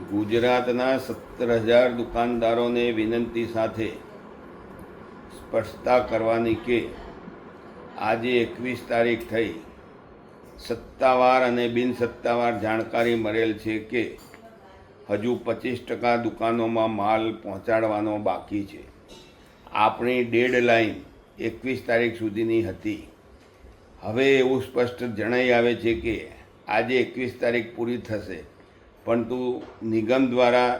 ગુજરાતના 17,000 દુકાનદારોને વિનંતી સાથે સ્પષ્ટતા કરવાની કે આજે 21 તારીખ થઈ, સત્તાવાર અને બિનસત્તાવાર જાણકારી મળેલ છે કે હજુ 25% દુકાનોમાં માલ પહોંચાડવાનો બાકી છે. આપણી ડેડલાઇન 21 તારીખ સુધીની હતી. હવે એવું સ્પષ્ટ જણાઈ આવે છે કે આજે 21 તારીખ પૂરી થશે, પરંતુ નિગમ દ્વારા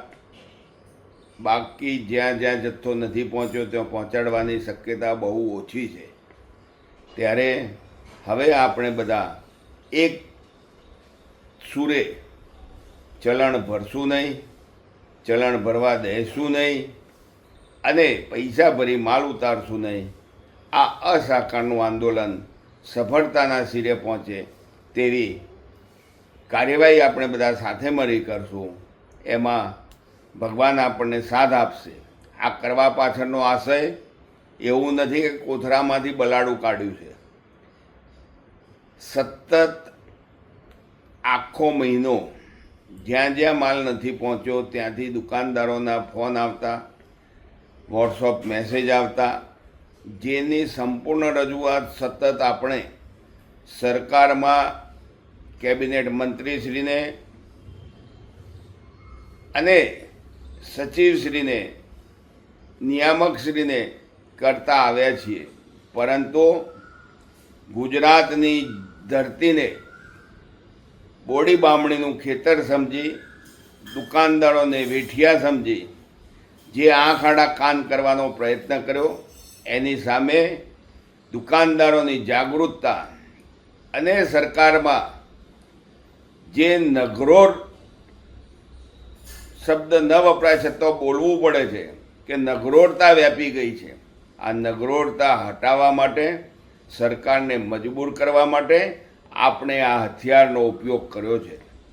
બાકી જ્યાં જ્યાં જથ્થો નથી પહોંચ્યો ત્યાં પહોંચાડવાની શક્યતા બહુ ઓછી છે. ત્યારે હવે આપણે બધા એક સૂરે ચલણ ભરશું નહીં, ચલણ ભરવા દઈશું નહીં અને પૈસા ભરી માલ ઉતારશું નહીં. આ અસહકારનું આંદોલન સફળતાના શિરે પહોંચે તેવી કાર્યવાહી આપણે બધા સાથે મળી કરશું. એમાં ભગવાન આપણને સાથ આપશે. આ કરવા પાછળનો આશય એવું નથી કે કોથરામાંથી બલાડું કાઢ્યું છે. સતત આખો મહિનો જ્યાં જ્યાં માલ નથી પહોંચ્યો ત્યાંથી દુકાનદારોના ફોન આવતા, વોટ્સઅપ મેસેજ આવતા, જેની સંપૂર્ણ રજૂઆત સતત આપણે સરકારમાં કેબિનેટ મંત્રીશ્રીને અને સચિવશ્રીને, નિયામકશ્રીને કરતા આવ્યા છીએ. પરંતુ ગુજરાતની ધરતીને બોડી બામણીનું ખેતર સમજી, દુકાનદારોને વેઠિયા સમજી જે આંખ આડા કાન કરવાનો પ્રયત્ન કર્યો, એની સામે દુકાનદારોની જાગૃતતા અને સરકારમાં જે નગરોળ શબ્દ ન વપરાય છતાં બોલવું પડે છે કે નગરોળતા વ્યાપી ગઈ છે. આ નગરોળતા હટાવવા માટે, સરકારને મજબૂર કરવા માટે આપણે આ હથિયારનો ઉપયોગ કર્યો છે.